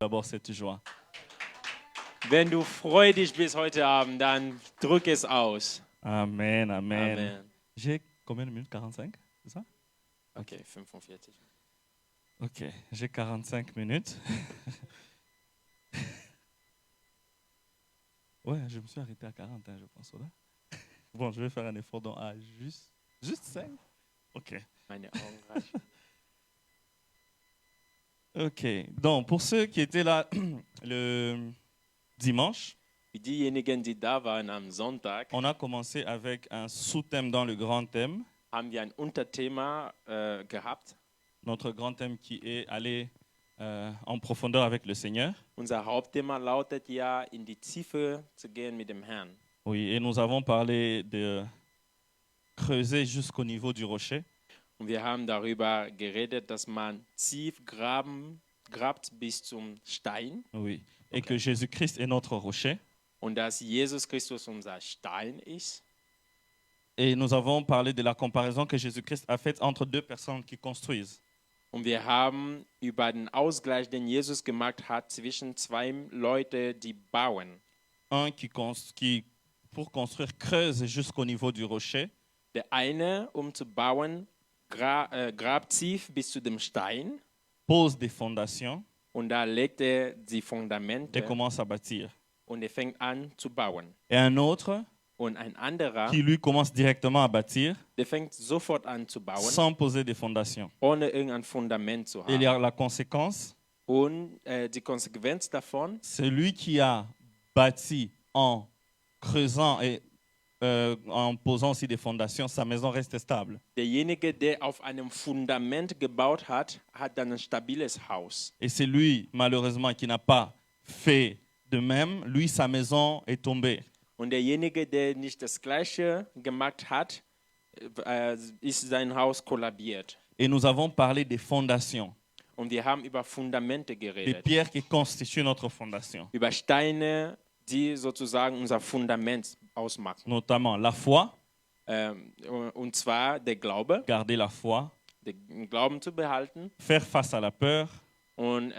d'abord cette joie. Wenn du freudig bist heute Abend, dann drück es aus. Amen, amen. Amen. J'ai combien de minutes? 45, c'est ça? Okay, 45. Ok, j'ai 45 minutes. Ouais, je me suis arrêté à 40, je pense. Là. Bon, je vais faire un effort dans juste 5. Ok. Meine Augen reichen. Ok, donc pour ceux qui étaient là le dimanche, Für diejenigen, die da waren am Sonntag, on a commencé avec un sous-thème dans le grand thème. haben wir ein Unterthema gehabt. Notre grand thème qui est aller en profondeur avec le Seigneur. Unser Hauptthema lautet ja, in die Tiefe zu gehen mit dem Herrn. Oui, et nous avons parlé de creuser jusqu'au niveau du rocher. Und wir haben darüber geredet, dass man tief grabt bis zum Stein Oui, et Ok. que Jésus-Christ est notre rocher. und dass Jesus Christus unser Stein ist. Et nous avons parlé de la comparaison que Jésus-Christ a faite entre deux personnes qui construisent. Und wir haben über den Ausgleich, den Jesus gemacht hat, zwischen zwei Leuten, die bauen. Un qui, pour construire, creuse jusqu'au niveau du rocher. Der eine, um zu bauen, grabt tief bis zu dem Stein Pose des fondations und da legt er die et Fundamente commence à bâtir. und er fängt an zu bauen. Et un autre Und ein anderer, qui, lui, commence directement à bâtir der fängt sofort an zu bauen, sans poser des fondations. ohne irgendein Fundament zu Et haben. la conséquence, Und die Konsequenz davon, celui qui a bâti en creusant et en posant aussi des fondations, sa maison reste stable. derjenige, der auf einem Fundament gebaut hat, hat dann ein stabiles Haus. Et c'est lui, malheureusement, qui n'a pas fait de même. Lui, sa maison est tombée. Und derjenige, der nicht das Gleiche gemacht hat, ist sein Haus kollabiert. Et nous avons parlé des fondations, Und wir haben über Fundamente des geredet, pierres qui constituent notre fondation. über Steine, die sozusagen unser Fundament ausmachen. Notamment la foi, Und zwar der Glaube, garder la foi, den Glauben zu behalten faire face à la peur, und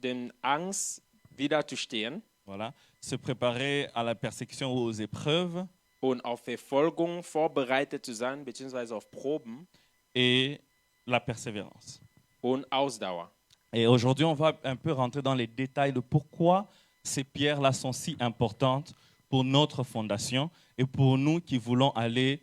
den Angst wiederzustehen voilà, se préparer à la persécution ou aux épreuves und auf Verfolgung vorbereitet zu sein, beziehungsweise auf Proben et la persévérance. und Ausdauer. Et aujourd'hui, on va un peu rentrer dans les détails de pourquoi ces pierres-là sont si importantes pour notre fondation et pour nous qui voulons aller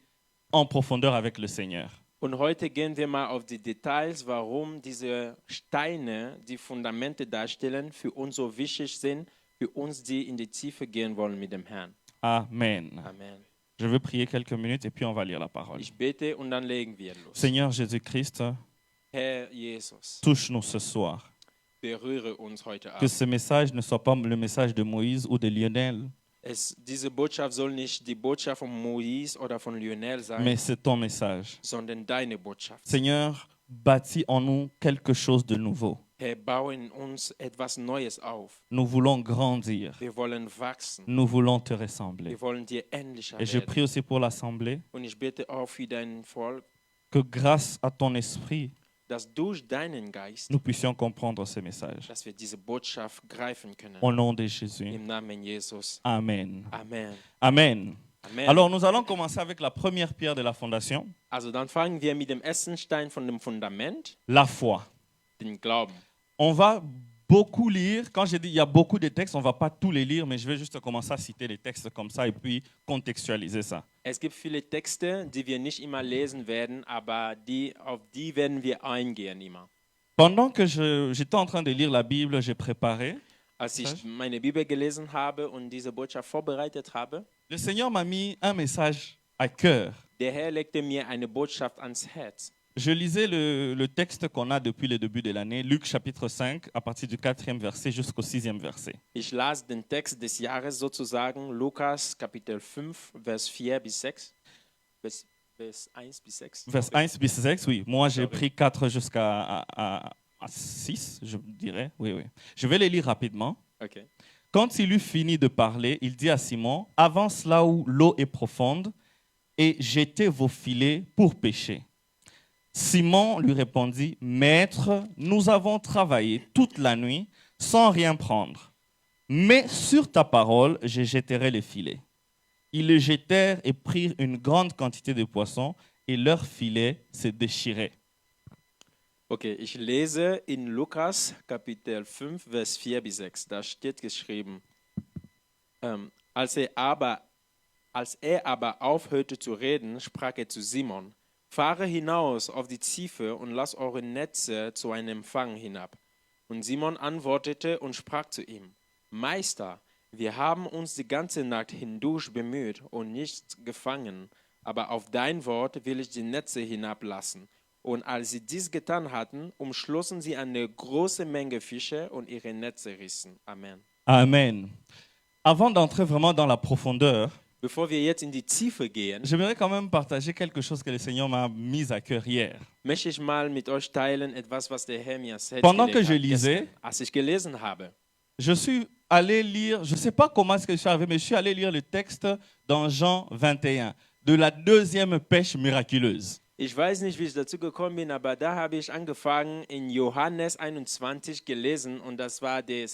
en profondeur avec le Seigneur. Und heute gehen wir mal auf die Details, warum diese Steine, die Fundamente darstellen, für uns so wichtig sind, für uns, die in die Tiefe gehen wollen mit dem Herrn. Amen. Amen. Je vais prier quelques minutes et puis on va lire la parole. Ich bete und dann legen wir los. Seigneur Jésus-Christ, Herr Jesus, touche-nous ce soir. berühre uns heute Que Abend. ce message ne soit pas le message de Moïse ou de Lionel, Diese Botschaft soll nicht die Botschaft von Moïse oder von Lionel sein, mais c'est ton message. sondern deine Botschaft. Seigneur, bâtis en nous quelque chose de nouveau. Herr, baue in uns etwas Neues auf. Nous voulons grandir. Wir wollen wachsen. Nous voulons te ressembler. Wir wollen dir ähnlicher Et je werden. prie aussi pour l'Assemblée, Und ich bete auch für dein Volk, que grâce à ton esprit, dass durch deinen Geist, nous puissions comprendre ce message. dass wir diese Botschaft greifen können. Au nom de Jésus. Im Namen Jesus. Amen. Amen. Amen. Amen. Alors, nous allons commencer avec la première pierre de la fondation, Also dann fangen wir mit dem ersten Stein von dem Fundament, la foi. den Glauben. On va beaucoup lire. Quand j'ai dit il y a beaucoup de textes, on ne va pas tous les lire, mais je vais juste commencer à citer les textes comme ça et puis contextualiser ça. Es gibt viele Texte, die wir nicht immer lesen werden, aber auf die werden wir eingehen immer. Pendant que j'étais en train de lire la Bible, j'ai préparé. Als ich meine Bibel gelesen habe und diese Botschaft vorbereitet habe, Le Seigneur m'a mis un message à cœur. der Herr legte mir eine Botschaft ans Herz. Je lisais le texte qu'on a depuis le début de l'année, Luc chapitre 5, à partir du 4e verset jusqu'au 6e verset. Ich las den Text des Jahres sozusagen, Lukas Kapitel 5, Vers 4 bis 6. Vers 1 bis 6. Vers 1 bis 6, oui. Moi, j'ai Sorry. pris 4 jusqu'à 6, je dirais. Oui, oui. Je vais les lire rapidement. Okay. Quand il eut fini de parler, il dit à Simon, « Avance là où l'eau est profonde et jetez vos filets pour pêcher. » Simon lui répondit, « Maître, nous avons travaillé toute la nuit sans rien prendre. Mais sur ta parole, je jetterai les filets. Ils le jetèrent et prirent une grande quantité de poissons, et leurs filets se déchiraient. Okay, ich lese in Lukas Kapitel 5, Vers 4 bis 6. Da steht geschrieben, als er aber aufhörte zu reden, sprach er zu Simon, fahre hinaus auf die Tiefe und lass eure Netze zu einem Fang hinab. Und Simon antwortete und sprach zu ihm, Meister, wir haben uns die ganze Nacht hindurch bemüht und nichts gefangen, aber auf dein Wort will ich die Netze hinablassen. Und als sie dies getan hatten, umschlossen sie eine große Menge Fische und ihre Netze rissen. Amen. Amen. Avant d'entrer vraiment dans la profondeur, Bevor wir jetzt in die Tiefe gehen, j'aimerais quand même partager quelque chose que le Seigneur m'a mis à cœur hier. möchte ich mal mit euch teilen etwas, was der Herr mir ans Herz Pendant que gelegt je hat lisais, gestern, als ich gelesen habe. Je suis allé lire, je ne sais pas comment est-ce que je suis arrivé, mais je suis allé lire le texte dans Jean 21, de la deuxième pêche miraculeuse. Ich weiß nicht, wie ich dazu gekommen bin, aber da habe ich angefangen in Johannes 21 gelesen und das war der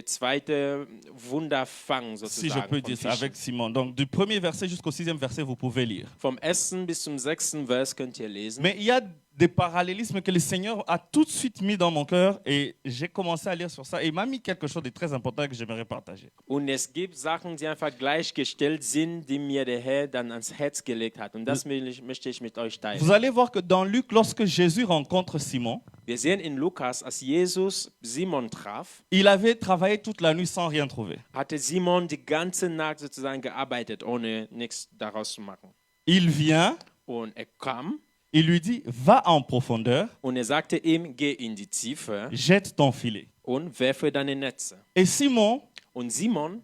zweite Wunderfang Si je sozusagen. peux von dire ça Fischen. avec Simon. Donc du premier verset jusqu'au sixième verset, vous pouvez lire. Vom 1. bis zum 6. Vers könnt ihr lesen. Mais il y a des parallélismes que le Seigneur a tout de suite mis dans mon cœur et j'ai commencé à lire sur ça et il m'a mis quelque chose de très important que j'aimerais partager. Und es gibt Sachen, die einfach gleichgestellt sind, die mir der Herr dann ans Herz gelegt hat. Und das möchte ich mit euch teilen. Vous allez voir que dans Luc, lorsque Jésus rencontre Simon, Wir sehen in Lukas, als Jesus Simon traf, il avait travaillé toute la nuit sans rien trouver. hatte Simon die ganze Nacht sozusagen gearbeitet, ohne nichts daraus zu machen. Il vient, Und er kam il lui dit, va en profondeur, und er sagte ihm, geh in die Tiefe jette ton filet. und werfe deine Netze. Et Simon Und Simon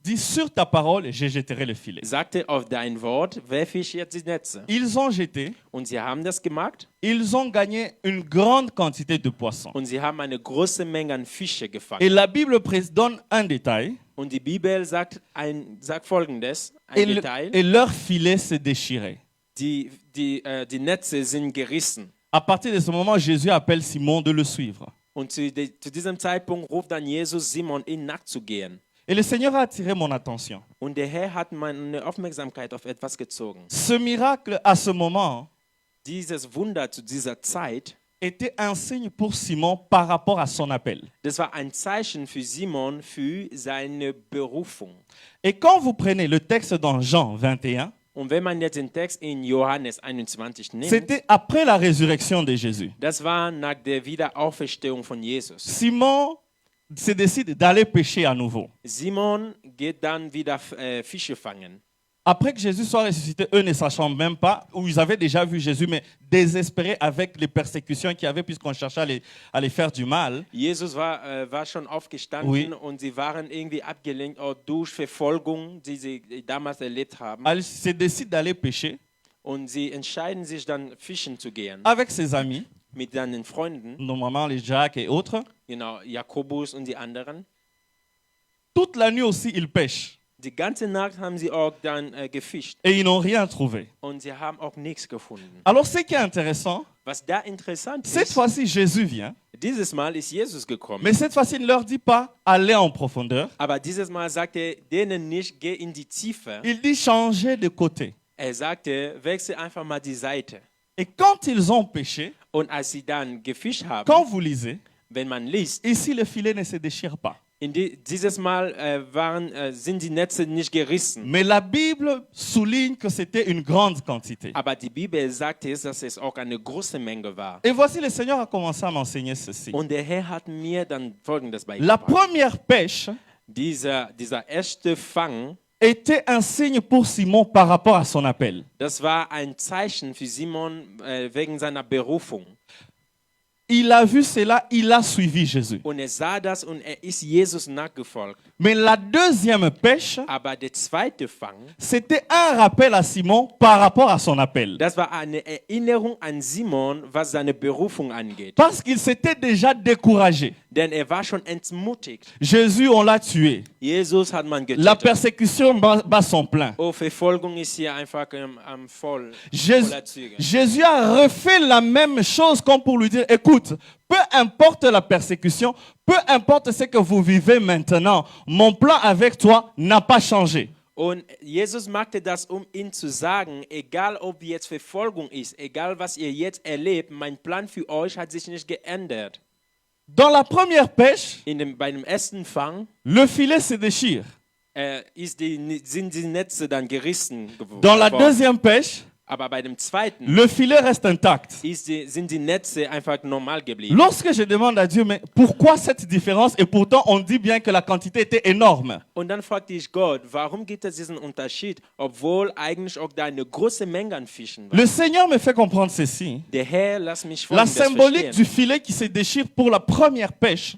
dit, sur ta parole, je jetterai le filet. sagte, auf dein Wort werfe ich jetzt die Netze. Ils ont jeté, Und sie haben das gemacht ils ont gagné une grande quantité de poissons. und sie haben eine große Menge an Fische Et gefangen. la Bible donne un détail, Und die Bibel sagt Folgendes, ein Detail. et leur filet se déchirait. Die Netze sind gerissen. À partir de ce moment, Jésus appelle Simon de le suivre. Und zu diesem Zeitpunkt ruft dann Jesus Simon, ihn nachzugehen. Et le Seigneur a attiré mon attention. Und der Herr hat meine Aufmerksamkeit auf etwas gezogen. Ce miracle, à ce moment, Dieses Wunder zu dieser Zeit, était un signe pour Simon par rapport à son appel. das war ein Zeichen für Simon, für seine Berufung. Et quand vous prenez le texte dans Jean 21, Und wenn man jetzt den Text in Johannes 21 nimmt, c'était après la résurrection de Jésus. das war nach der Wiederauferstehung von Jesus. Simon se décide d'aller pêcher à nouveau. Simon geht dann wieder Fische fangen. Après que Jésus soit ressuscité, eux ne sachant même pas, ou ils avaient déjà vu Jésus, mais désespérés avec les persécutions qu'il y avait, puisqu'on cherchait à les faire du mal. Jesus war schon aufgestanden Oui. und sie waren irgendwie abgelenkt auch durch Verfolgung, die sie damals erlebt haben. Ils se décident d'aller pêcher Und sie entscheiden sich dann, fischen zu gehen avec ses amis, mit seinen Freunden, normalement les Jacques et autres. genau, Jakobus und die anderen. Toute la nuit aussi, ils pêchent. Die ganze Nacht haben sie auch dann gefischt Et ils n'ont rien trouvé. und sie haben auch nichts gefunden. Alors, ce qui est intéressant, Was da interessant cette ist, fois-ci, Jésus vient, dieses Mal ist Jesus gekommen, mais cette fois-ci, il ne leur dit pas allez en profondeur. aber dieses Mal sagt er denen nicht, geh in die Tiefe. Il dit changez de côté. Er sagte, wechsel einfach mal die Seite. Et quand ils ont pêché, Und als sie dann gefischt haben, quand vous lisez, wenn man liest, ici, le filet ne se déchire pas. dieses Mal sind die Netze nicht gerissen. Mais la Bible souligne que c'était une grande quantité. Aber die Bibel sagt es, dass es auch eine große Menge war. Et voici, le Seigneur a commencé à m'enseigner ceci. Und der Herr hat mir dann Folgendes La beigebracht. première pêche Dieser erste Fang, était un signe pour Simon par rapport à son appel. das war ein Zeichen für Simon wegen seiner Berufung. Il a vu cela, il a suivi Jésus. Und er sah das und er ist Jesus nachgefolgt. Mais la deuxième pêche, Aber der zweite Fang, c'était un rappel à Simon par rapport à son appel. das war eine Erinnerung an Simon, was seine Berufung angeht. Parce qu'il s'était déjà découragé. Denn er war schon entmutigt. Jésus, on l'a tué. Jesus hat man La getötet. persécution bat son plein. Oh, Verfolgung ist hier einfach voller Züge. Jésus a refait la même chose comme pour lui dire, écoute, écoute, peu importe la persécution, peu importe ce que vous vivez maintenant, mon plan avec toi n'a pas changé. Und Jesus machte das, ihnen zu sagen, egal ob jetzt Verfolgung ist, egal was ihr jetzt erlebt, mein Plan für euch hat sich nicht geändert. Dans la première pêche, Bei dem ersten Fang le filet se déchire. sind die Netze dann gerissen Dans la geworden. deuxième pêche, Aber bei dem zweiten le filet reste intact. sind die Netze einfach normal geblieben. Lorsque je demande à Dieu, mais pourquoi cette différence? Et pourtant, on dit bien que la quantité était énorme. Und dann fragte ich Gott, warum gibt es diesen Unterschied, obwohl eigentlich auch da eine große Menge an Fischen war. Le Seigneur me fait comprendre ceci. Der Herr, lass mich La Folgendes symbolique du verstehen. filet qui se déchire pour la première pêche,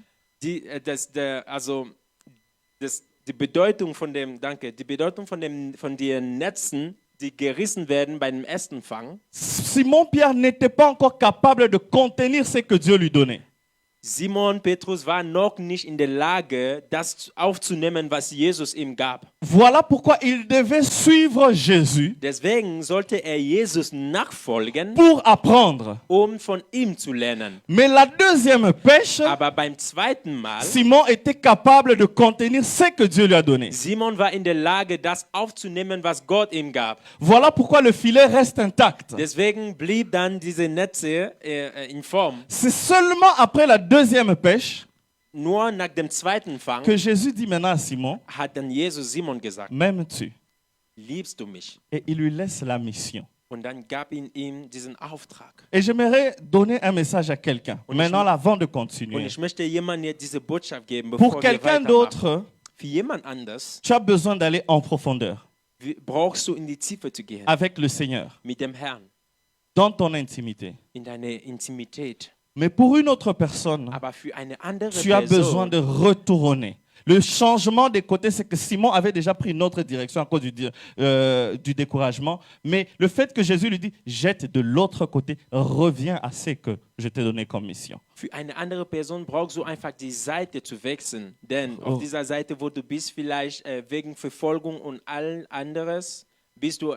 Die Bedeutung von dem, die Bedeutung von den Netzen, die gerissen werden bei dem ersten Fang. Simon-Pierre n'était pas encore capable de contenir ce que Dieu lui donnait. Simon Petrus war noch nicht in der Lage, das aufzunehmen, was Jesus ihm gab. Voilà pourquoi il devait suivre Jésus Deswegen sollte er Jesus nachfolgen, pour apprendre. von ihm zu lernen. Mais la deuxième pêche, Aber beim zweiten Mal, Simon était capable de contenir ce que Dieu lui a donné. Simon war in der Lage, das aufzunehmen, was Gott ihm gab. Voilà pourquoi le filet reste intact. Deswegen blieb dann diese Netze in Form. C'est seulement après la deuxième pêche Nur nach dem zweiten Fang que Jésus dit maintenant à Simon, hat dann Jesus Simon gesagt, m'aimes-tu? liebst du mich? Et il lui laisse la mission. Und dann gab ihm diesen Auftrag. Et j'aimerais donner un message à quelqu'un, maintenant avant de Und continuer. ich möchte jemandem diese Botschaft geben, bevor Pour wir quelqu'un weitermachen. d'autre, Für jemand anders tu as besoin d'aller en profondeur brauchst du in die Tiefe zu gehen, avec le Seigneur, mit dem Herrn, dans ton intimité. in deine Intimität. Mais pour une autre personne, Aber für eine andere tu as besoin Person, de retourner. Le changement des côtés, c'est que Simon avait déjà pris une autre direction à cause du découragement. Mais le fait que Jésus lui dit, jette de l'autre côté, reviens à ce que je t'ai donné comme mission. für eine andere Person brauchst du einfach die Seite zu wechseln. Denn auf dieser Seite, wo du bist, vielleicht wegen Verfolgung und all anderes, bist du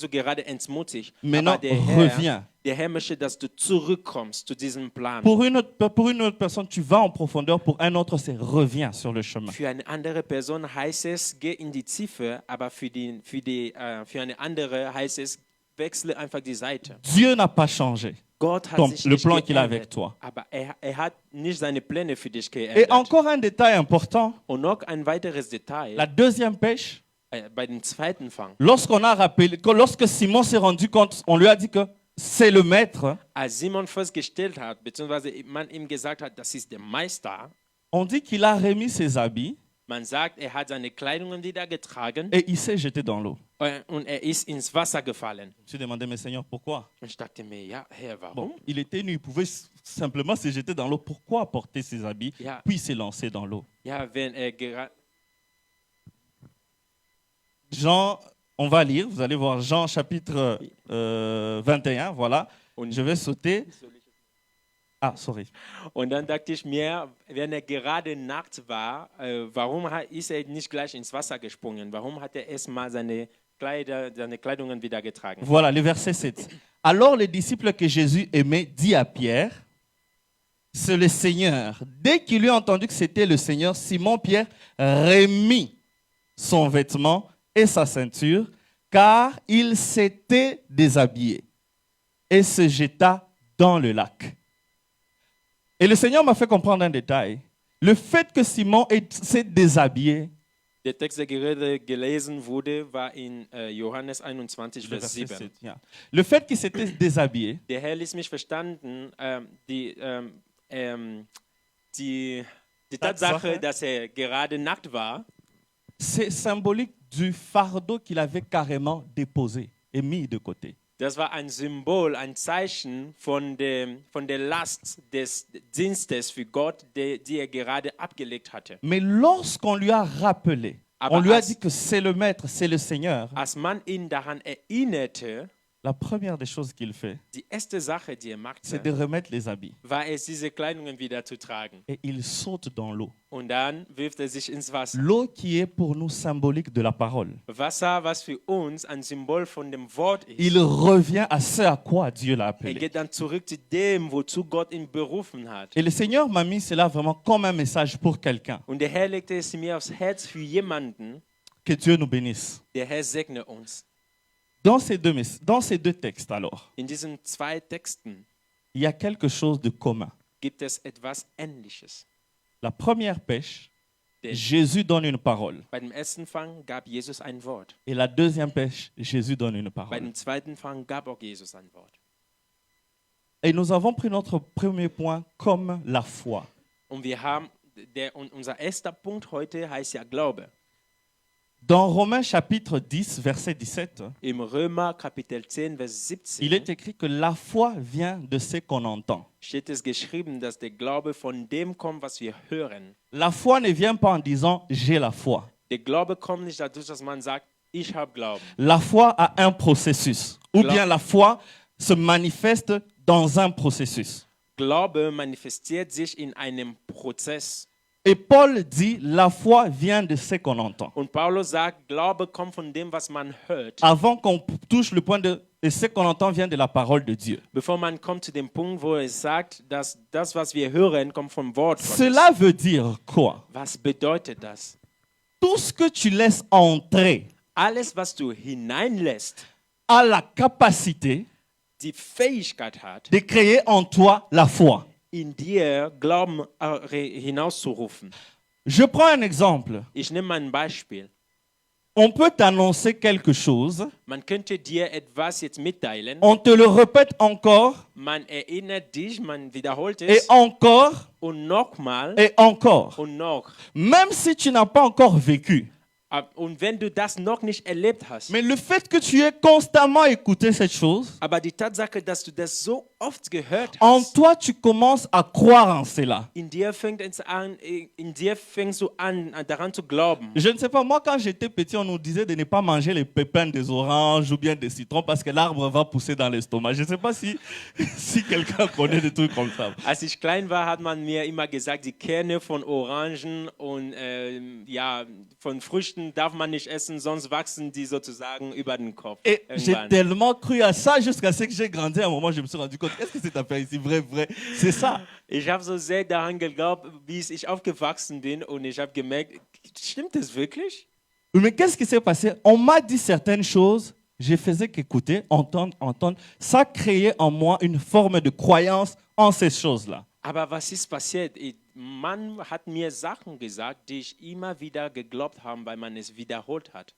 gerade entmutigt. Maintenant, Aber reviens. der Herr möchte, dass du zurückkommst zu diesem Plan. Pour une autre personne, tu vas en profondeur. Pour un autre, c'est reviens sur le chemin. Für eine andere Person heißt es, geh in die Tiefe, aber für eine andere heißt es, wechsle einfach die Seite. Dieu n'a pas changé Gott hat sich le nicht plan qu'il a avec geändert, toi. aber er hat nicht seine Pläne für dich Et geändert. encore un détail important, Und noch ein weiteres Detail, la deuxième pêche, bei dem zweiten Fang. lorsque Simon s'est rendu compte, on lui a dit que c'est le maître, Als Simon festgestellt hat, beziehungsweise man ihm gesagt hat, das ist der Meister, on dit qu'il a remis ses habits man sagt, er hat seine Kleidungen wieder getragen et il s'est jeté dans l'eau. und er ist ins Wasser gefallen. Je me suis demandé, mais Seigneur, pourquoi? Und ich dachte mir, ja, Herr, warum? Bon, il était nu, il pouvait simplement se jeter dans l'eau. Pourquoi porter ses habits, Ja. puis se lancer dans l'eau? Ja, wenn er gerade... Jean, on va lire, vous allez voir Jean chapitre 21, voilà. Und, Je vais sauter. Ah, sorry. und dann dachte ich mir, wenn er gerade nackt war, warum ist er nicht gleich ins Wasser gesprungen? Warum hat er erstmal seine Kleidungen wieder getragen? Voilà, le verset 7. Alors les disciples que Jésus aimait dit à Pierre, c'est le Seigneur. Dès qu'il eut entendu que c'était le Seigneur, Simon-Pierre remit son vêtement et sa ceinture, car il s'était déshabillé et se jeta dans le lac. Et le Seigneur m'a fait comprendre un détail. Le fait que Simon s'est déshabillé, Der Text, der gerade gelesen wurde, war in Johannes 21, le Vers verset 7. 7, yeah. Le fait qu'il s'était déshabillé, Der Herr ließ mich verstanden, die Tatsache, dass er gerade nackt war, c'est symbolique du fardeau qu'il avait carrément déposé et mis de côté. das war ein Symbol, ein Zeichen von der Last des Dienstes für Gott, die er gerade abgelegt hatte. Mais lorsqu'on lui a rappelé, Aber on lui a als- dit que c'est le maître, c'est le Seigneur, Als man ihn daran erinnerte, la première des choses qu'il fait, Die erste Sache, die er c'est de machte, remettre les habits. war es, diese Kleidungen wieder zu tragen. Et il saute dans l'eau. Und dann wirft er sich ins Wasser. L'eau qui est pour nous symbolique de la parole. Wasser, was für uns ein Symbol von dem Wort ist. Il revient à ce à quoi Dieu l'a Er appelé. geht dann zurück zu dem, wozu Gott ihn berufen hat. Et le Seigneur m'a mis cela vraiment comme un message pour quelqu'un. Und der Herr legte es mir aufs Herz für jemanden, Que Dieu nous bénisse. der Herr segne uns. Dans ces deux textes, alors, In diesen zwei Texten il y a quelque chose de commun. gibt es etwas Ähnliches. La première pêche, Der, Jésus donne une parole. bei dem ersten Fang gab Jesus ein Wort. Et la deuxième pêche, Jésus donne une Bei parole. dem zweiten Fang gab auch Jesus ein Wort. Et nous avons pris notre premier point comme la foi. Und wir haben, unser erster Punkt heute heißt ja Glaube. Dans Romains chapitre 10, verset 17, Im Römer Kapitel 10, Vers il est 17 écrit que la foi vient de ce qu'on entend. steht es geschrieben, dass der Glaube von dem kommt, was wir hören. La foi ne vient pas en disant j'ai la foi. Der Glaube kommt nicht dadurch, dass man sagt, ich habe Glauben. La foi a un processus. Ou bien la foi se manifeste dans un processus. Glaube manifestiert sich in einem Prozess. Et Paul dit la foi vient de ce qu'on entend. Und Paulus sagt, Glaube kommt von dem, was man hört. Avant qu'on touche le point de ce qu'on entend vient de la parole de Dieu. Bevor man kommt zu dem Punkt, wo es sagt, dass das, was wir hören, kommt vom Wort Gottes. Cela veut dire quoi? Was bedeutet das? Tout ce que tu laisses entrer Alles, was du hineinlässt, a la capacité die Fähigkeit hat, de créer en toi la foi. in dir Glauben hinauszurufen. Je prends un exemple. Ich nehme mal ein Beispiel. On peut t'annoncer quelque chose, Man könnte dir etwas jetzt mitteilen. on te le répète encore Man erinnert dich, man wiederholt et es. encore Und nochmal et encore. und noch. Même si tu n'as pas encore vécu. Und wenn du das noch nicht erlebt hast, Mais le fait que tu aies constamment écouté cette chose, aber die Tatsache, dass du das so oft gehört en hast, toi tu commences à croire en cela. in dir fängst du an, daran zu glauben. Je ne sais pas, moi quand j'étais petit, on nous disait de ne pas manger les pépins des oranges ou bien des citrons parce que l'arbre va pousser dans l'estomac. Je ne sais pas si, si quelqu'un connaît des trucs comme ça. Als ich klein war, hat man mir immer gesagt, die Kerne von Orangen und ja, von Früchten darf man nicht essen, sonst wachsen die sozusagen über den Kopf. Et j'ai irgendwann. tellement cru à ça jusqu'à ce que j'ai grandi. À un moment, je me suis rendu compte, qu'est-ce que cette affaire ici? Vrai, vrai. C'est ça. Ich habe so sehr daran geglaubt, wie ich aufgewachsen bin und ich habe gemerkt, stimmt das wirklich? Mais qu'est-ce qui s'est passé? On m'a dit certaines choses, je faisais qu'écouter, entendre, entendre. Ça créait en moi une forme de croyance en ces choses-là. Aber was ist passiert? Man hat mir Sachen gesagt, die ich immer wieder geglaubt habe, weil man es wiederholt hat.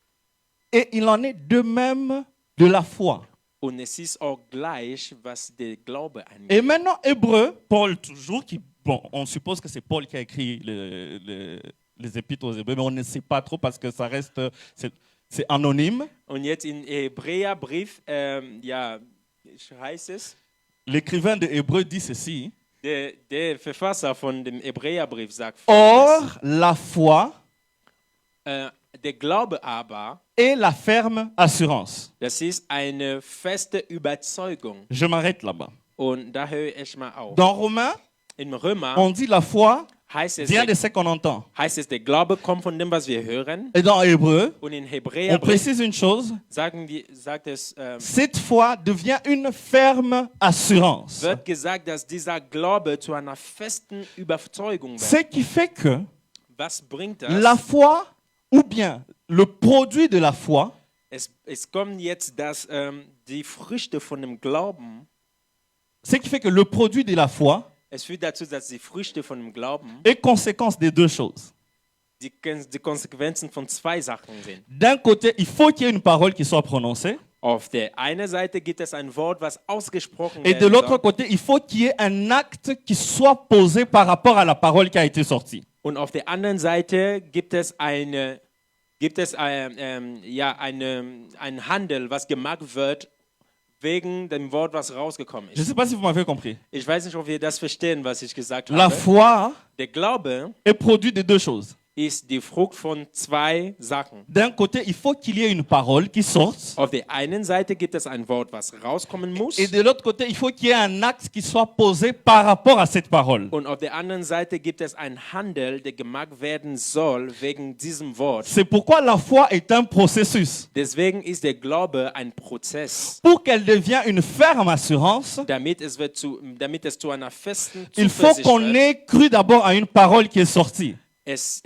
Et il en est de même de la foi. Und es ist auch gleich, was der Glaube Et angeht. maintenant, Hébreu, Paul toujours, bon, on suppose que c'est Paul qui a écrit les épîtres aux Hébreux, mais on ne sait pas trop parce que ça reste, c'est anonyme. Und jetzt im Hebräerbrief, ja, heißt es, L'écrivain de Hébreu dit ceci. der Verfasser von dem Hebräerbrief sagt Or, Folgendes, la foi der Glaube aber, est la ferme assurance. das ist eine feste Überzeugung. Je m'arrête là-bas. Und da höre ich mal auf. Dans Romains, In Römer on dit la foi heißt vient de es, ce qu'on entend. der Glaube kommt von dem, was wir hören. Et dans Hébreu, Und in on Hebräerbrief précise une chose. sagt es, Cette foi devient une ferme assurance. wird gesagt, dass dieser Glaube zu einer festen Überzeugung Ce wird. qui fait que Was bringt das? la foi, ou bien le produit de la foi, Es kommt jetzt, dass die Früchte von dem Glauben, ce qui fait que le produit de la foi es führt dazu, dass die Früchte von dem Glauben est conséquence des deux choses. die Konsequenzen von zwei Sachen sind. D'un côté, il faut qu'il y ait une parole qui soit prononcée. Auf der einen Seite gibt es ein Wort, was ausgesprochen Et de werden l'autre soll. côté, il faut qu'il y ait un acte qui soit posé par rapport à la parole qui a été sortie. Und auf der anderen Seite gibt es ein Handel, was gemacht wird wegen dem Wort, was rausgekommen Je ne ist. sais pas si vous m'avez compris. Ich weiß nicht, ob wir das verstehen, was ich gesagt La habe. foi Der Glaube est produit de deux choses. ist die Frucht von zwei Sachen. D'un côté, il faut qu'il y ait une parole qui sorte. Auf der einen Seite gibt es ein Wort, was rauskommen muss. Et de l'autre côté, il faut qu'il y ait un acte qui soit posé par rapport à cette parole. Und auf der anderen Seite gibt es einen Handel, der gemacht werden soll wegen diesem Wort. C'est pourquoi la foi est un processus. Deswegen ist der Glaube ein Prozess. Pour qu'elle devienne une ferme assurance, Damit es zu einer festen il faut Zuversicht qu'on wird. ait cru d'abord à une parole qui est sortie. Es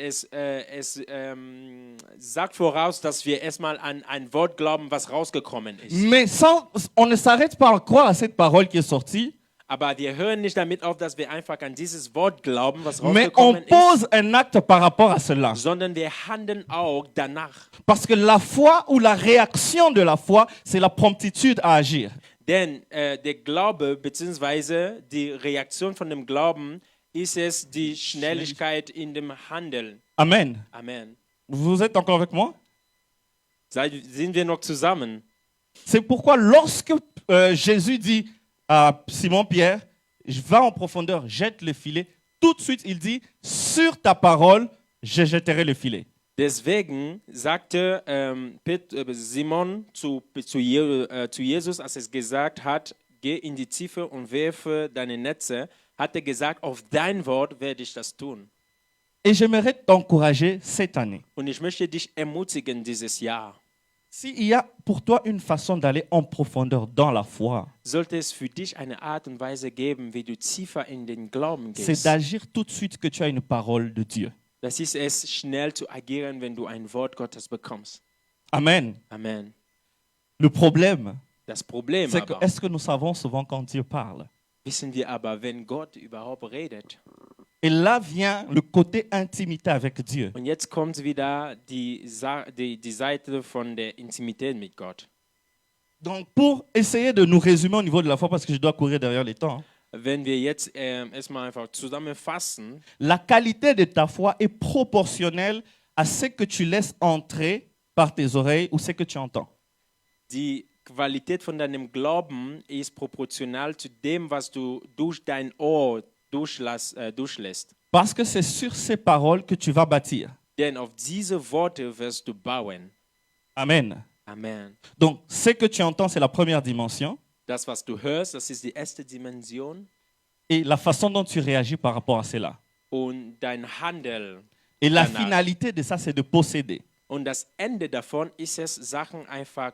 sagt voraus, dass wir erstmal an ein Wort glauben, was rausgekommen ist. Mais on ne s'arrête pas à croire à cette parole qui est sortie, Aber wir hören nicht damit auf, dass wir einfach an dieses Wort glauben, was mais on rausgekommen ist, pose un acte par rapport à cela. sondern wir handeln auch danach. Parce que la foi ou la réaction de la foi, c'est la promptitude à agir. Denn der Glaube bzw. die Reaktion von dem Glauben ist es die Schnelligkeit in dem Handeln. Amen. Amen. Vous êtes encore avec moi? Sind wir noch zusammen? C'est pourquoi lorsque Jésus dit à Simon-Pierre, je vais en profondeur, jette le filet, tout de suite il dit, sur ta parole, je jetterai le filet. Deswegen sagte Simon zu Jesus, als es gesagt hat, geh in die Tiefe und werfe deine Netze, hat er gesagt, auf dein Wort werde ich das tun. Et j'aimerais t'encourager cette année. Und ich möchte dich ermutigen dieses Jahr. S'il y a pour toi une façon d'aller en profondeur dans la foi, Sollte es für dich eine Art und Weise geben, wie du tiefer in den Glauben c'est gehst, d'agir tout de suite que tu as une parole de Dieu. das ist es, schnell zu agieren, wenn du ein Wort Gottes bekommst. Amen. Amen. Le problème, Das Problem c'est que aber, est-ce que nous savons souvent quand Dieu parle? wissen wir aber, wenn Gott überhaupt redet. Et là vient le côté intimité avec Dieu. Und jetzt kommt wieder die Seite von der Intimität mit Gott. Donc pour essayer de nous résumer au niveau de la foi, parce que je dois courir derrière les temps, Wenn wir jetzt erstmal einfach zusammenfassen, la qualité de ta foi est proportionnelle à ce que tu laisses entrer par tes oreilles ou ce que tu entends. die Qualität von deinem Glauben ist proportional zu dem, was du durch dein Ohr durchlässt. Parce que c'est sur ces paroles que tu vas bâtir. Denn auf diese Worte wirst du bauen. Amen. Amen. Donc ce que tu entends, c'est la première dimension. Das, was du hörst, das ist die erste Dimension. Et la façon dont tu réagis par rapport à cela. Und dein Handel. Et la Danach. finalité de ça, c'est de posséder. Und das Ende davon ist es, Sachen einfach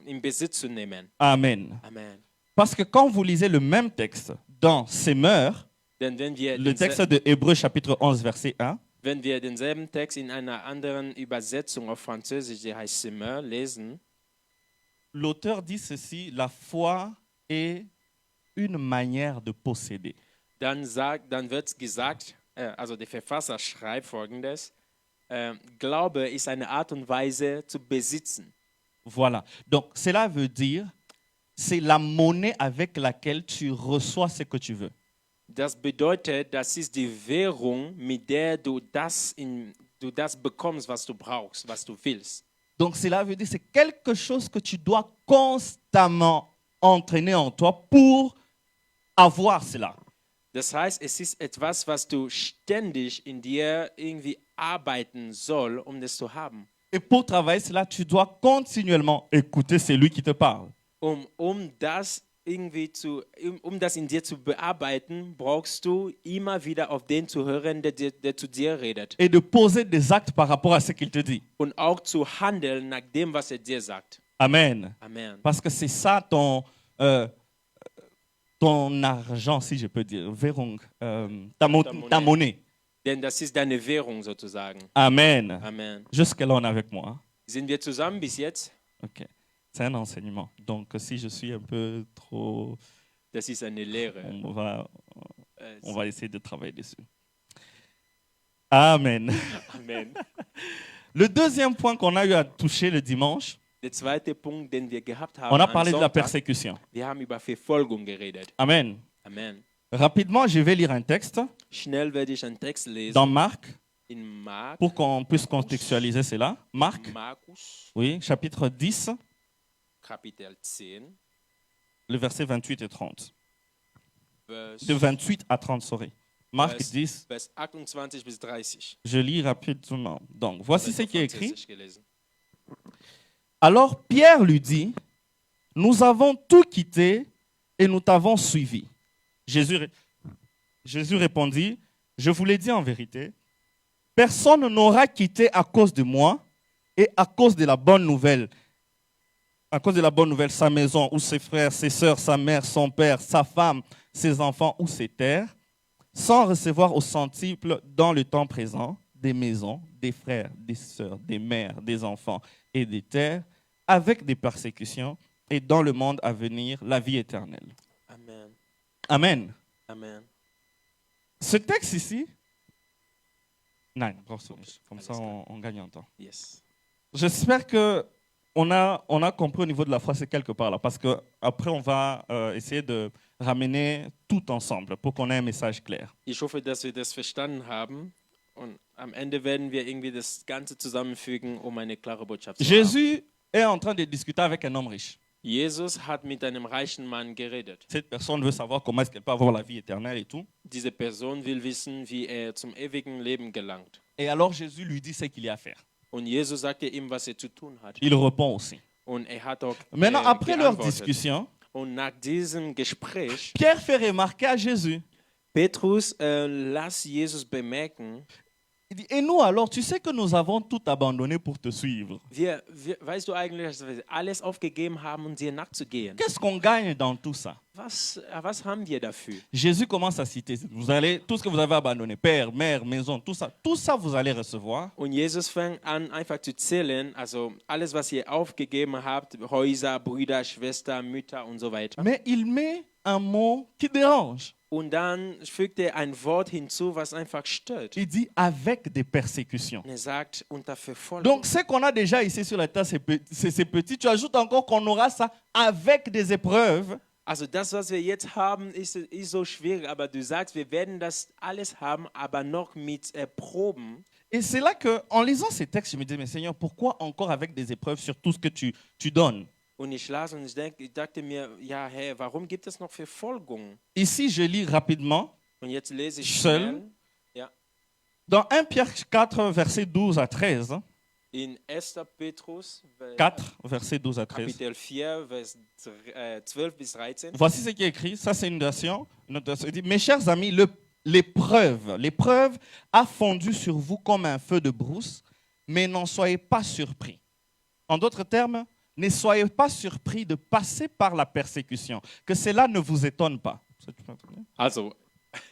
in Besitz zu nehmen. Amen. Amen. Parce que quand vous lisez le même texte dans Semeur, Denn wenn wir, le texte de Hébreux chapitre 11, verset 1, wenn wir denselben Text in einer anderen Übersetzung auf Französisch, die heißt Semeur, lesen, l'auteur dit ceci, la foi est une manière de posséder. dann wird gesagt, also der Verfasser schreibt folgendes, Glaube ist eine Art und Weise zu besitzen. Voilà. Donc cela veut dire, c'est la monnaie avec laquelle tu reçois ce que tu veux. Das bedeutet, das ist die Währung, mit der du das bekommst, was du brauchst, was du willst. Donc cela veut dire, c'est quelque chose que tu dois constamment entraîner en toi pour avoir cela. Das heißt, es ist etwas, was du ständig in dir irgendwie arbeiten soll, um das zu haben. Et pour travailler cela, tu dois continuellement écouter celui qui te parle. Um das in dir zu bearbeiten, brauchst du immer wieder auf den zu hören, der zu dir redet. Et de poser des actes par rapport à ce qu'il te dit. Und auch zu handeln nach dem, was dir sagt. Amen. Amen. Parce que c'est ça ton argent, si je peux dire, Währung, ta monnaie. Denn das ist deine Währung sozusagen. Amen. Amen. Jusque-là, on est avec moi. Sind wir zusammen bis jetzt? Ok. C'est un enseignement. Donc, si je suis un peu trop, Das ist eine Lehre. on va essayer de travailler dessus. Amen. Amen. Le deuxième point qu'on a eu à toucher le dimanche, Der zweite Punkt, den wir gehabt haben, on a am parlé de la Sonntag, persécution. wir haben über Verfolgung geredet. Amen. Amen. Rapidement, je vais lire un texte Schnell werde ich einen Text lesen dans Marc in pour qu'on puisse contextualiser cela. Marc, Markus, oui, chapitre 10, Kapitel 10, le verset 28 et 30. Vers De 28 à 30, sorry. Marc Vers, 10, Vers 28 bis 30. je lis rapidement. Donc, voici ce qui est écrit. Französisch gelesen. Alors Pierre lui dit, nous avons tout quitté et nous t'avons suivi. Jésus répondit, je vous l'ai dit en vérité, personne n'aura quitté à cause de moi et à cause de la bonne nouvelle. À cause de la bonne nouvelle, sa maison ou ses frères, ses sœurs, sa mère, son père, sa femme, ses enfants ou ses terres, sans recevoir au centuple dans le temps présent des maisons, des frères, des sœurs, des mères, des enfants et des terres, avec des persécutions et dans le monde à venir, la vie éternelle. Amen. Amen. Amen. Ce texte ici, non, comme ça on gagne en temps. Yes. J'espère qu'on a compris au niveau de la foi, c'est quelque part là, parce qu'après on va essayer de ramener tout ensemble pour qu'on ait un message clair. Ich hoffe, dass wir das verstanden haben. Und am Ende werden wir irgendwie das Ganze zusammenfügen, um eine klare Botschaft zu haben. Jésus est en train de discuter avec un homme riche. Jesus hat mit einem reichen Mann geredet. Cette personne veut savoir comment est-ce qu'elle peut avoir la vie éternelle et tout. Diese Person will wissen, wie er zum ewigen Leben gelangt. Et alors Jésus lui dit ce qu'il y a à faire. Und Jesus sagte ihm, was er zu tun hat. Il répond aussi. Und er hat auch Maintenant, après leur geantwortet. discussion, Und nach diesem Gespräch, Pierre fait remarquer à Jésus, Petrus las Jesus bemerken, il dit, et nous alors, tu sais que nous avons tout abandonné pour te suivre. weißt du eigentlich, dass wir alles aufgegeben haben, um dir nachzugehen? Qu'est-ce qu'on gagne dans tout ça? Was haben wir dafür? Jésus commence à citer, vous allez, tout ce que vous avez abandonné, père, mère, maison, tout ça vous allez recevoir. Und Jesus fängt an, einfach zu zählen, also alles, was ihr aufgegeben habt, Häuser, Brüder, Schwestern, Mütter und so weiter. Mais il met un mot qui dérange. Und dann fügt er ein Wort hinzu, was einfach stört. Il dit avec des persécutions. Und er sagt, unter Verfolgung. Donc, ce qu'on a déjà ici sur la terre, c'est petit. Tu ajoutes encore qu'on aura ça avec des épreuves. Also das, was wir jetzt haben, ist so schwierig, aber du sagst, wir werden das alles haben, aber noch mit Proben. Et c'est là qu'en lisant ces textes, je me dis, mais Seigneur, pourquoi encore avec des épreuves sur tout ce que tu donnes? Und ich las und ich dachte mir, ja, hey, warum gibt es noch Verfolgung? Ici, je lis rapidement. Und jetzt lese ich Seul. schnell. Ja, Dans 1 Pierre 4, versets 12 à 13. in 1. Petrus, 4, versets 12 à 13. Kapitel 4, Vers 12 bis 13. Voici ce qui est écrit. Ça, c'est une version. Il dit, mes chers amis, l'épreuve a fondu sur vous comme un feu de brousse, mais n'en soyez pas surpris. En d'autres termes, ne soyez pas surpris de passer par la persécution, que cela ne vous étonne pas. Also,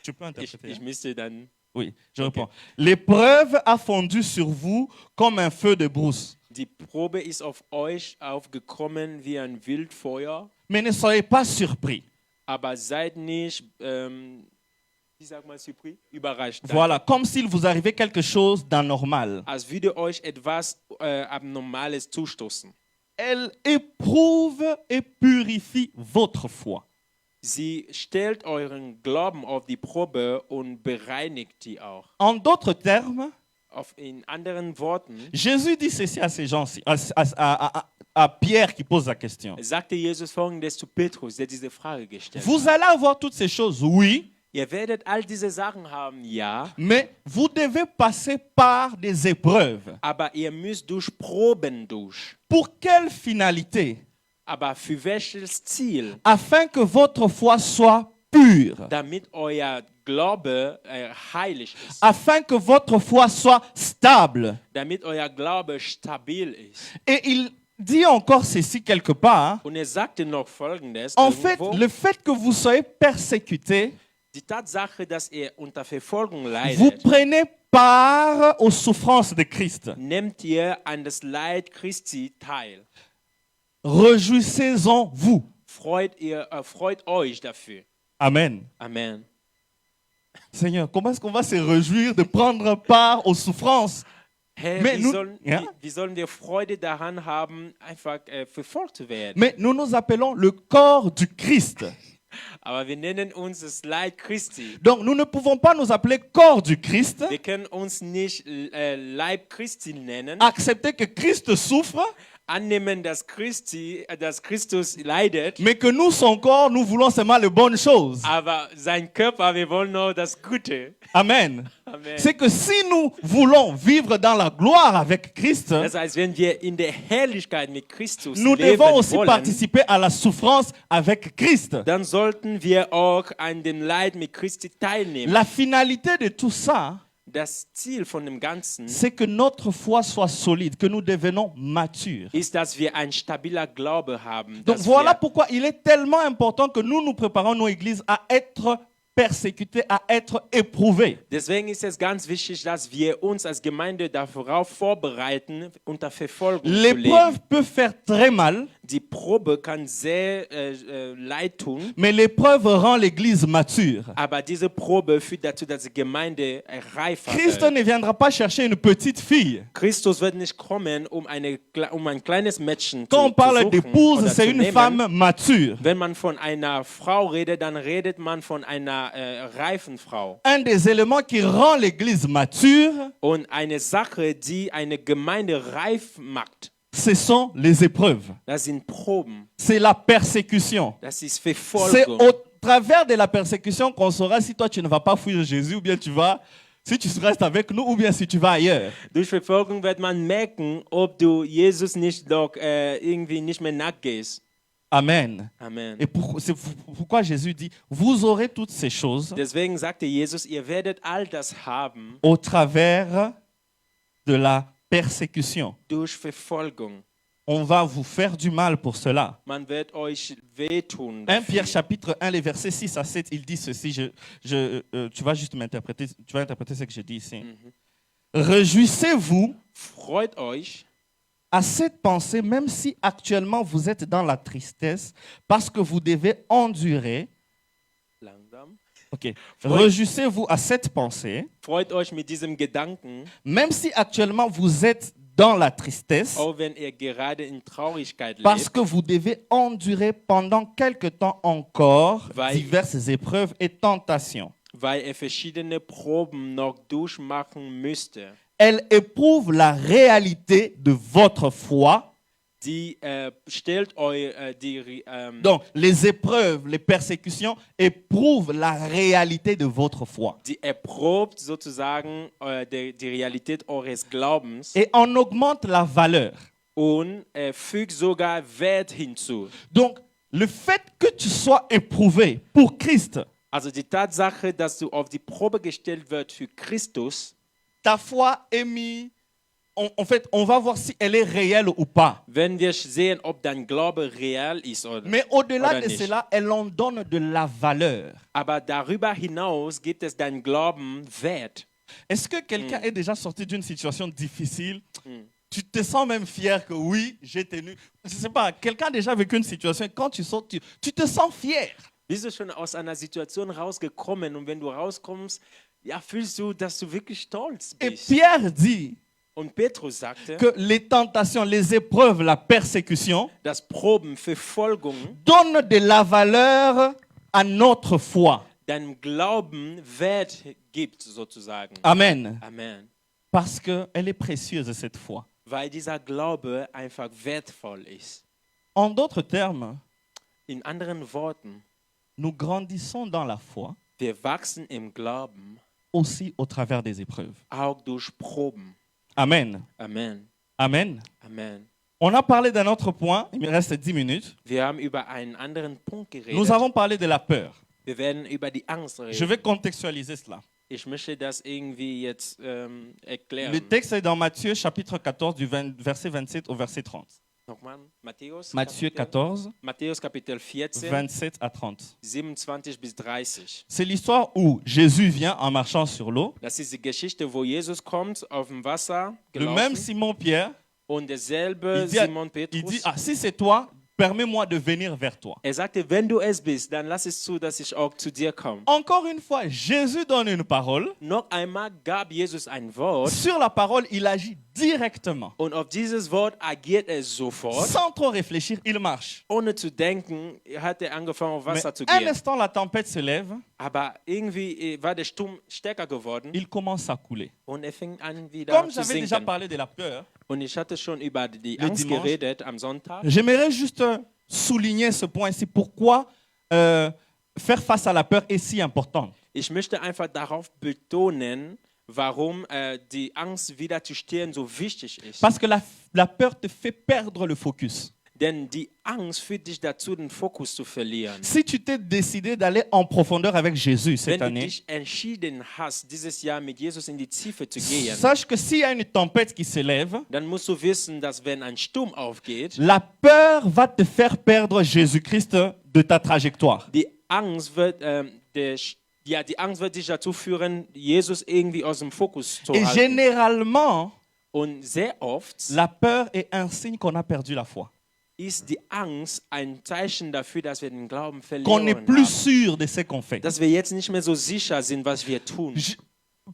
Tu peux interpréter. ich müsste dann. Oui, je Ok. réponds. L'épreuve a fondu sur vous comme un feu de brousse, Die Probe ist auf euch aufgekommen wie ein Wildfeuer, mais ne soyez pas surpris. aber seid nicht, wie sagt man, surpris? Überrascht. Voilà, comme s'il vous arrivait quelque chose d'anormal. Als würde euch etwas Abnormales zustoßen. Elle éprouve et purifie votre foi. Sie stellt euren Glauben auf die Probe und bereinigt die auch. En d'autres termes, In anderen Worten Jésus dit ceci à ces gens-ci, à Pierre qui pose la question. sagte Jesus Folgendes zu Petrus, der diese Frage gestellt Vous hat. allez avoir toutes ces choses, oui, Ihr werdet all diese Sachen haben, ja, mais vous devez passer par des épreuves. aber ihr müsst durch Proben durch. Pour quelle finalité? Aber für welches Ziel? Afin que votre foi soit pure. Damit euer Glaube heilig ist. Afin que votre foi soit stable. Damit euer Glaube stabil ist. Et il dit encore ceci quelque part. Und er sagte noch Folgendes. En fait, irgendwo, le fait que vous soyez persécuté, die Tatsache, dass ihr unter Verfolgung vous leidet, prenez part aux souffrances de Christ. nehmt ihr an das Leid Christi teil. Réjouissez-en vous. Freut euch dafür. Amen. Amen. Seigneur, comment est-ce qu'on va se réjouir de prendre part aux souffrances? Herr, Mais nous- ja? wie sollen wir Freude daran haben, einfach verfolgt zu werden? Mais nous nous appelons le corps du Christ. Aber wir nennen uns das Leid Christi. Donc nous ne pouvons pas nous appeler corps du Christ, Wir können uns nicht Leib Christi nennen, accepter que Christ souffre annehmen, dass Christus leidet, mais que nous, son corps, nous voulons seulement les bonnes choses. aber sein Körper, wir wollen nur das Gute. Amen. Amen. C'est que si nous voulons vivre dans la gloire avec Christ, Das heißt, wenn wir in der Herrlichkeit mit Christus nous leben devons aussi wollen, participer à la souffrance avec Christ. dann sollten wir auch an dem Leid mit Christi teilnehmen. La finalité de tout ça, Das Ziel von dem Ganzen c'est que notre foi soit solide, que nous devenons matures. ist, dass wir ein stabiler Glaube haben. Donc Dass voilà wir, pourquoi il est tellement important que nous nous préparons nos églises à être persécutés, à être éprouvés. deswegen ist es ganz wichtig, dass wir uns als Gemeinde darauf vorbereiten, unter Verfolgung zu L'épreuve leben. peut faire très mal, Die Probe kann sehr leid tun, mais l'épreuve rend l'église mature. aber diese Probe führt dazu, dass die Gemeinde reifer Christ wird. ne viendra pas chercher une petite fille. Christus wird nicht kommen, um ein kleines Mädchen Quand on zu parle suchen d'épouse, oder c'est zu une nehmen. femme mature. Wenn man von einer Frau redet, dann redet man von einer reifen Frau. Un des éléments qui rend l'église mature, Und eine Sache, die eine Gemeinde reif macht, ce sont les épreuves. das sind Proben, C'est la persécution. das ist C'est Verfolgung. au travers de la persécution qu'on saura si toi tu ne vas pas fuir Jésus ou bien si tu restes avec nous ou bien si tu vas ailleurs. Durch Verfolgung wird man merken, ob du Jesus nicht doch irgendwie nicht mehr nachgehst. Amen. Amen. Et c'est pourquoi Jésus dit, vous aurez toutes ces choses Deswegen sagte Jesus, ihr werdet all das haben au travers de la persécution. durch Verfolgung. On va vous faire du mal pour cela. Man wird euch wehtun. 1 Pierre chapitre 1, les versets 6 à 7, il dit ceci, tu vas juste m'interpréter, tu vas interpréter ce que je dis ici. Réjouissez-vous Freut euch à cette pensée, même si actuellement vous êtes dans la tristesse, parce que vous devez endurer. langsam. Ok. Réjouissez-vous à cette pensée, Freut euch mit diesem Gedanken, même si actuellement vous êtes dans la tristesse, auch wenn ihr gerade in Traurigkeit parce lebt, que vous devez endurer pendant quelque temps encore Weil- diverses épreuves et tentations. weil er verschiedene Proben noch durchmachen müsste. Elle éprouve la réalité de votre foi. Die stellt euch Donc, les épreuves, les persécutions éprouvent la réalité de votre foi. die erprobt sozusagen die Realität eures Glaubens Et en augmente la valeur. und fügt sogar Wert hinzu. Donc, le fait que tu sois éprouvé pour Christ, Also die Tatsache, dass du auf die Probe gestellt wird für Christus, ta foi est mise. En fait, on va voir si elle est réelle ou pas. wenn wir sehen, ob dein Glaube real ist oder, Mais au-delà oder de nicht. cela, elle en donne de la valeur. Aber darüber hinaus gibt es dein Glauben Wert. Est-ce que quelqu'un est déjà sorti d'une situation difficile? Tu te sens même fier que oui, j'ai tenu. Je ne sais pas, quelqu'un a déjà vécu une situation et quand tu sors, tu te sens fier. Bist du schon aus einer Situation rausgekommen und wenn du rauskommst, ja, fühlst du, dass du wirklich stolz Et bist. Pierre dit Und Petrus sagte, que les tentations, les épreuves, la persécution dass Proben, Verfolgung donnent de la valeur à notre foi. deinem Glauben Wert gibt, sozusagen. Amen. Amen. Parce qu'elle est précieuse, cette foi. Weil dieser Glaube einfach wertvoll ist. En d'autres termes, In anderen Worten, nous grandissons dans la foi wir wachsen im Glauben aussi au travers des épreuves. auch durch Proben. Amen. Amen. Amen. Amen. On a parlé d'un autre point, il me reste 10 minutes. Wir haben über einen anderen Punkt geredet. Nous avons parlé de la peur. Wir werden über die Angst reden. Je vais contextualiser cela. Ich möchte das irgendwie jetzt erklären. Le texte est dans Matthieu chapitre 14 du verset 27 au verset 30. Nochmal, Matthäus, Matthieu Kapitel, 14, Matthäus Kapitel 14, 27 à 30. 27 bis 30. C'est l'histoire où Jésus vient en marchant sur l'eau. Das ist die Geschichte, wo Jesus kommt auf dem Wasser Le même gelaufen Simon-Pierre, und derselbe il dit, Simon il Petrus. dit, ah, si c'est toi, permets-moi de venir vers toi. Er sagte, wenn du es bist, dann lass es zu, dass ich auch zu dir komme. Encore une fois, Jésus donne une parole. Noch einmal gab Jesus ein Wort Sur la parole, il agit directement. und auf dieses Wort agiert er sofort. Sans trop réfléchir, il marche. Ohne zu denken, hat er angefangen, auf Mais Wasser zu un gehen. instant, la tempête se lève, Aber irgendwie war der Sturm stärker geworden il commence à couler. und er fing an wieder Comme zu j'avais déjà sinken. parlé de la peur, Und ich hatte schon über die Le Angst dimanche. geredet am Sonntag. J'aimerais juste souligner ce point ici. Pourquoi faire face à la peur est si important. Ich möchte einfach darauf betonen, warum die Angst wiederzustehen so wichtig ist. Parce que la peur te fait perdre le focus. Denn die Angst führt dich dazu, den Fokus zu verlieren. Si tu t'es décidé d'aller en profondeur avec Jésus cette Wenn du année, dich entschieden hast, dieses Jahr mit Jesus in die Tiefe zu gehen, sache que s'il y a une tempête qui s'élève, dann musst du wissen, dass wenn ein Sturm aufgeht, la peur va te faire perdre Jésus-Christ de ta trajectoire. die Angst wird, die Angst wird dich dazu führen, Jesus irgendwie aus dem Fokus zu Et halten. généralement, Und sehr oft la peur est un signe qu'on a perdu la foi, ist die Angst ein Zeichen dafür, dass wir den Glauben qu'on n'est verlieren plus haben. sûr de ce qu'on fait. Dass wir jetzt nicht mehr so sicher sind, was wir tun.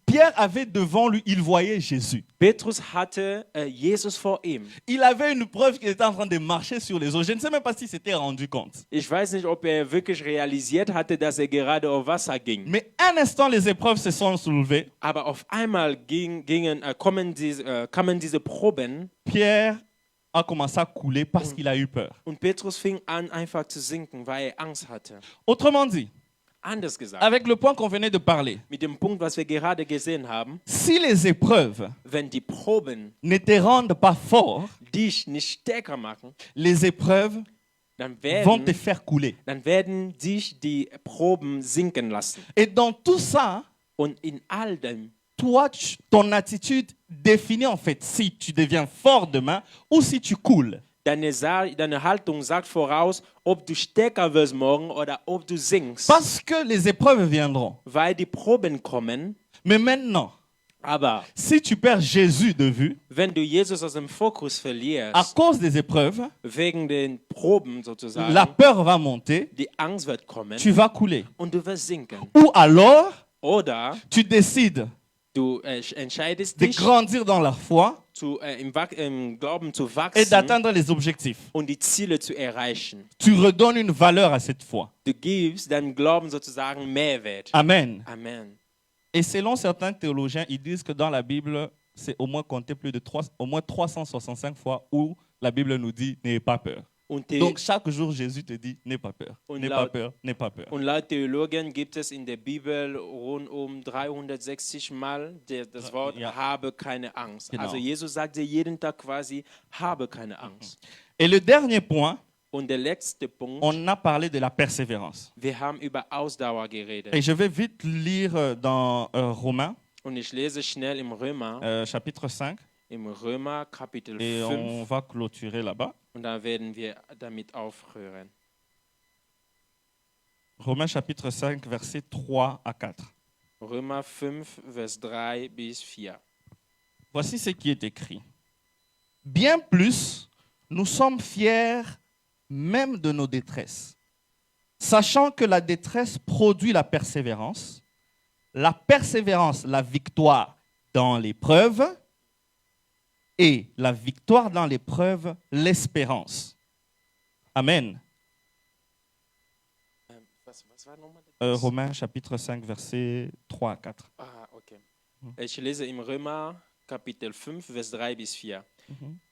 Pierre avait devant lui, il voyait Jésus. Petrus hatte Jesus vor ihm. Il avait une preuve qu'il était en train de marcher sur les eaux. Je ne sais même pas s'il s'était rendu compte. Ich weiß nicht, ob er wirklich realisiert hatte, dass er gerade auf Wasser ging. Mais un instant, les épreuves se sont soulevées. Aber auf einmal kamen diese Proben Pierre a commencé à couler parce qu'il a eu peur. und Petrus fing an, einfach zu sinken, weil er Angst hatte. Autrement dit, Anders gesagt, avec le point qu'on venait de parler, mit dem Punkt, was wir gerade gesehen haben, si les épreuves wenn die Proben ne te rendent pas fort, dich nicht stärker machen, les épreuves dann vont te werden, faire couler. dann werden dich die Proben sinken lassen. Et dans tout ça, Und in all dem, toi, ton attitude définit en fait si tu deviens fort demain ou si tu coules. deine Haltung sagt voraus, ob du stärker wirst morgen oder ob du sinkst. Parce que les épreuves viendront. Weil die Proben kommen, Mais maintenant, aber si tu perds Jésus de vue, wenn du Jesus aus dem Fokus à verlierst, cause des épreuves, wegen den Proben la sozusagen, peur va monter, die Angst wird kommen tu vas couler. und du wirst sinken. Ou alors, Oder tu décides du entscheidest de dich, grandir dans la foi im Glauben zu et wachsen d'atteindre les objectifs. und die Ziele zu erreichen. Tu redonnes une valeur à cette foi. Du gibst deinem Glauben sozusagen Mehrwert. Amen. Amen. Et selon certains théologiens, ils disent que dans la Bible, c'est au moins compté au moins 365 fois où la Bible nous dit n'ayez pas peur. Und, Donc chaque jour, Jésus te dit n'aie pas peur, Und n'aie laut- pas peur, n'aie pas peur. und laut Theologen gibt es in der Bibel rund um 360 Mal das Wort Ja. habe keine Angst. Genau. Also Jesus sagt dir jeden Tag quasi, habe keine Angst. Et le dernier point, Und der letzte Punkt, on a parlé de la persévérance. wir haben über Ausdauer geredet. Et je vais vite lire dans Romains, Und ich lese schnell im Römer, chapitre 5, im Römer Kapitel et 5. on va clôturer là-bas. Und da werden wir damit aufhören. Romains chapitre 5, versets 3 à 4. Römer 5, Vers 3 bis 4. Voici ce qui est écrit. Bien plus, nous sommes fiers même de nos détresses, sachant que la détresse produit la persévérance, la victoire dans l'épreuve, et la victoire dans l'épreuve, l'espérance. Amen. Was war nochmal? Romains chapitre 5, versets 3 à 4. Ah, okay. Ich lese im Römer Kapitel 5, Vers 3 bis 4.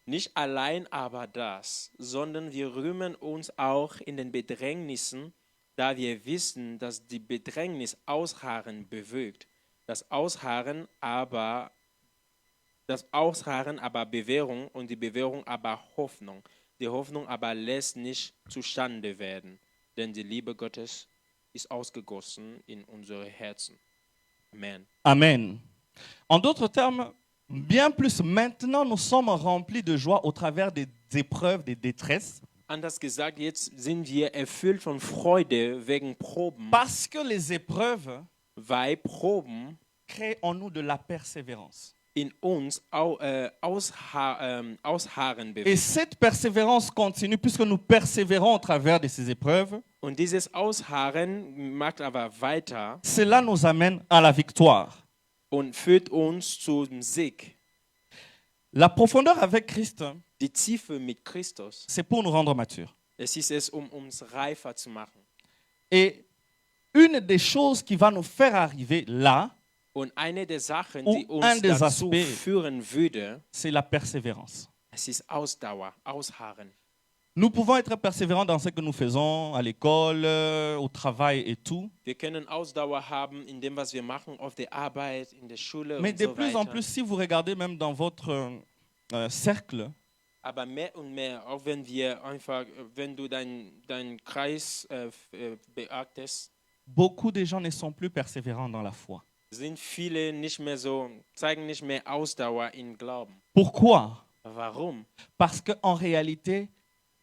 Nicht allein aber das, sondern wir rühmen uns auch in den Bedrängnissen, da wir wissen, dass die Bedrängnis Ausharren bewirkt. Das Ausharren aber Bewährung und die Bewährung aber Hoffnung. Die Hoffnung aber lässt nicht zustande werden, denn die Liebe Gottes ist ausgegossen in unsere Herzen. Amen. Amen. En d'autres termes, bien plus maintenant, nous sommes remplis de joie au travers des épreuves, des détresses, Anders gesagt, jetzt sind wir erfüllt von Freude wegen Proben, parce que les épreuves weil Proben créent en nous de la persévérance. in uns Ausharren Et bewirken. cette persévérance continue puisque nous persévérons au travers de ces épreuves. Und dieses Ausharren macht aber weiter Cela nous amène à la victoire. und führt uns zum Sieg. La profondeur avec Christ, Die Tiefe mit Christus, c'est pour nous rendre matures. es ist es, uns reifer zu machen. Et une des choses qui va nous faire arriver là, Und eine der Sachen, Ou die un uns des dazu aspects. führen würde, C'est la persévérance. es ist Ausdauer, Ausharren. Nous pouvons être persévérants dans ce que nous faisons à l'école, au travail et tout. Wir können Ausdauer haben in dem, was wir machen, auf der Arbeit, in der Schule Mais und de so plus en weiter. plus, si vous regardez même dans votre cercle, Aber mehr und mehr, auch wenn wir einfach, wenn du deinen Kreis beachtest, beaucoup de gens ne sont plus persévérants dans la foi. sind viele nicht mehr so, zeigen nicht mehr Ausdauer im Glauben. Pourquoi? Warum? Parce qu'en réalité,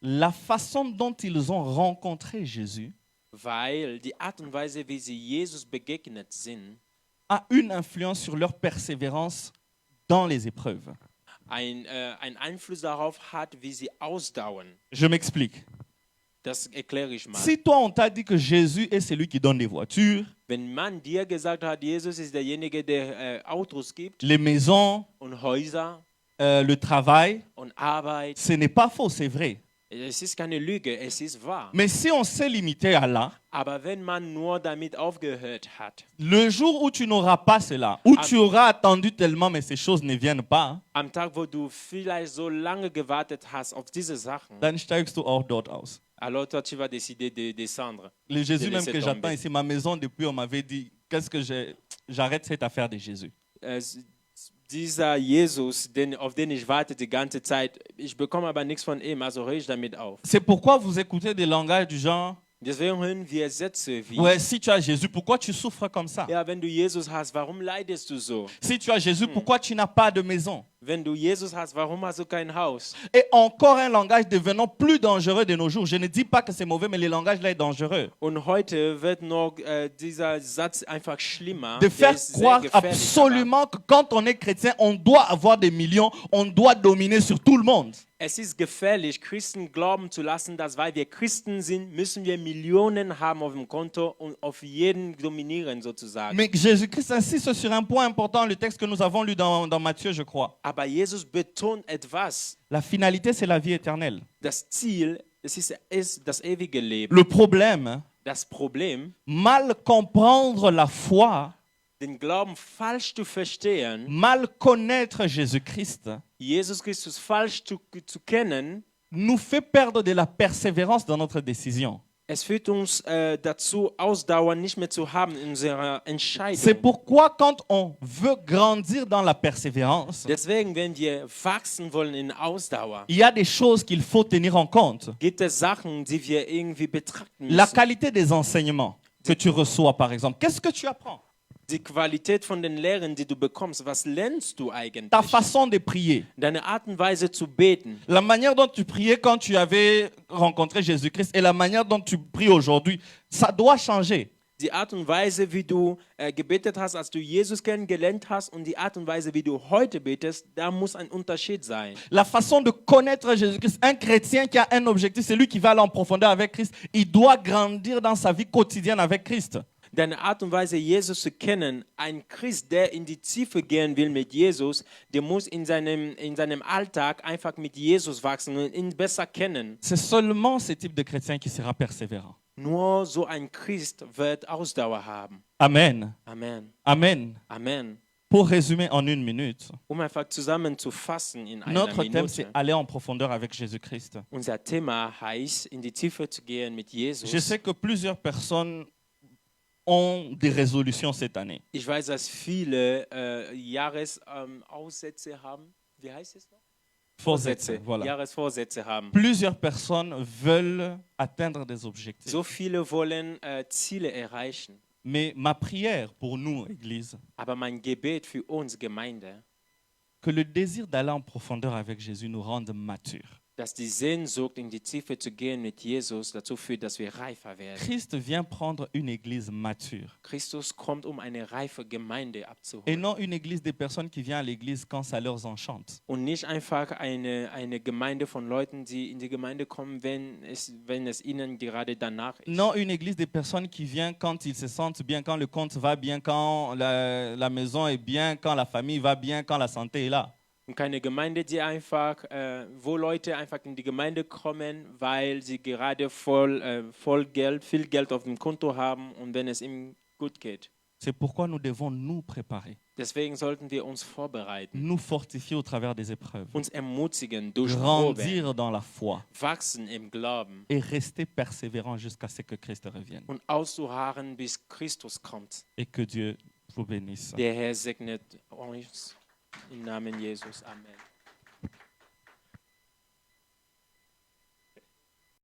la façon dont ils ont rencontré Jésus Weil die Art und Weise, wie sie Jesus begegnet sind, a une influence sur leur persévérance dans les épreuves. ein Einfluss darauf hat, wie sie ausdauern. Je m'explique. Das erkläre ich mal. Si toi, on t'a dit que Jésus est celui qui donne les voitures, Wenn man dir gesagt hat, Jesus ist derjenige, der Autos gibt les maisons, und Häuser le travail, und Arbeit, ce n'est pas faux, c'est vrai. es ist keine Lüge, es ist wahr. Mais si on s'est limité à là, Aber wenn man nur damit aufgehört hat, le jour où tu n'auras pas cela, où tu auras attendu tellement, mais ces choses ne viennent pas, am Tag, wo du vielleicht so lange gewartet hast auf diese Sachen, dann steigst du auch dort aus. alors toi, tu vas décider de descendre. Le Jésus De même laisser que j'attends tomber. ici, ma maison, depuis on m'avait dit, qu'est-ce que j'arrête cette affaire de Jésus. Dieser Jesus, auf den ich warte die ganze Zeit, ich bekomme aber nichts von ihm, also höre ich damit auf. C'est pourquoi vous écoutez des langages du genre, Deswegen hören wir Sätze wie, ouais, si tu as Jésus, pourquoi tu souffres comme ça? ja, wenn du Jesus hast, warum leidest du so? Si tu as Jésus, pourquoi tu n'as pas de maison? Wenn du Jesus hast, warum hast du kein Haus? Et encore un langage devenant plus dangereux de nos jours. Je ne dis pas que c'est mauvais, mais le langage là est dangereux. Und heute wird noch dieser Satz einfach schlimmer. De Der faire ist sehr croire gefährlich, absolument que quand on est chrétien, on doit avoir des millions, on doit dominer sur tout le monde. Es ist gefährlich, Christen glauben zu lassen, dass weil wir Christen sind, müssen wir Millionen haben auf dem Konto und auf jeden dominieren sozusagen. Mais Jésus-Christ insiste sur un point important, le texte que nous avons lu dans Matthieu, je crois. Aber Jesus betont etwas. La finalité, c'est la vie éternelle. Das Ziel, es ist das ewige Leben. Le problème, Das Problem, mal comprendre la foi, den Glauben falsch zu verstehen, mal connaître Jésus-Christ, Jesus Christus falsch zu kennen, nous fait perdre de la persévérance dans notre décision. es führt uns dazu, Ausdauer nicht mehr zu haben in unserer C'est Entscheidung. pourquoi quand on veut grandir dans la persévérance, Deswegen, wenn wir wachsen wollen in Ausdauer, il y a des choses qu'il faut tenir en compte. gibt es Sachen, die wir irgendwie betrachten La müssen. qualité des enseignements que tu reçois, par exemple. Qu'est-ce que tu apprends? Die Qualität von den Lehren, die du bekommst, was lernst du eigentlich? Ta façon de prier. Deine Art und Weise zu beten. La manière dont tu priais quand tu avais rencontré Jésus-Christ et la manière dont tu pries aujourd'hui, ça doit changer. Die Art und Weise, wie du gebetet hast, als du Jesus kennengelernt hast und die Art und Weise, wie du heute betest, da muss ein Unterschied sein. La façon de connaître Jésus-Christ, un chrétien qui a un objectif, c'est lui qui va aller en profondeur avec Christ. Il doit grandir dans sa vie quotidienne avec Christ. Deine Art und Weise, Jesus zu kennen, ein Christ, der in die Tiefe gehen will mit Jesus, der muss in seinem Alltag einfach mit Jesus wachsen und ihn besser kennen. C'est seulement ce type de chrétien qui sera persévérant. Nur so ein Christ wird Ausdauer haben. Amen. Amen. Amen. Amen. Pour résumer en une minute, Einfach zusammenzufassen in einer notre thème, c'est Minute. aller en profondeur avec Jésus-Christ. Unser Thema heißt, in die Tiefe zu gehen mit Jesus. Je sais que plusieurs personnes ont des résolutions cette année. Ich weiß, dass viele Jahresaussätze haben. Wie heißt es noch? Vorsätze, voilà. Jahresvorsätze haben. Plusieurs personnes veulent atteindre des objectifs. So viele wollen Ziele erreichen. Mais ma prière pour nous, Église, Aber mein Gebet für uns Gemeinde, que le désir d'aller en profondeur avec Jésus nous rende matures. dass die Sehnsucht, in die Tiefe zu gehen mit Jesus, dazu führt, dass wir reifer werden. Christ vient prendre une église mature Christus kommt, um eine reife Gemeinde et abzuholen. non une église des personnes qui viennent à l'église quand ça leur enchante. Und nicht einfach eine Gemeinde von Leuten, die in die Gemeinde kommen, wenn es ihnen gerade danach ist. Non une église des personnes qui viennent quand ils se sentent bien, quand le compte va bien, quand la maison est bien, quand la famille va bien, quand la santé est là. Und keine Gemeinde, die einfach, wo Leute einfach in die Gemeinde kommen, weil sie gerade viel Geld auf dem Konto haben und wenn es ihnen gut geht. C'est pourquoi nous devons nous préparer, Deswegen sollten wir uns vorbereiten, nous fortifier au travers des épreuves, uns ermutigen durch Proben, grandir dans la foi wachsen im Glauben et rester persévérant jusqu'à ce que Christ revienne. und auszuharren, bis Christus kommt. Et que Dieu vous bénisse. Der Herr segnet uns im Namen Jesus. Amen.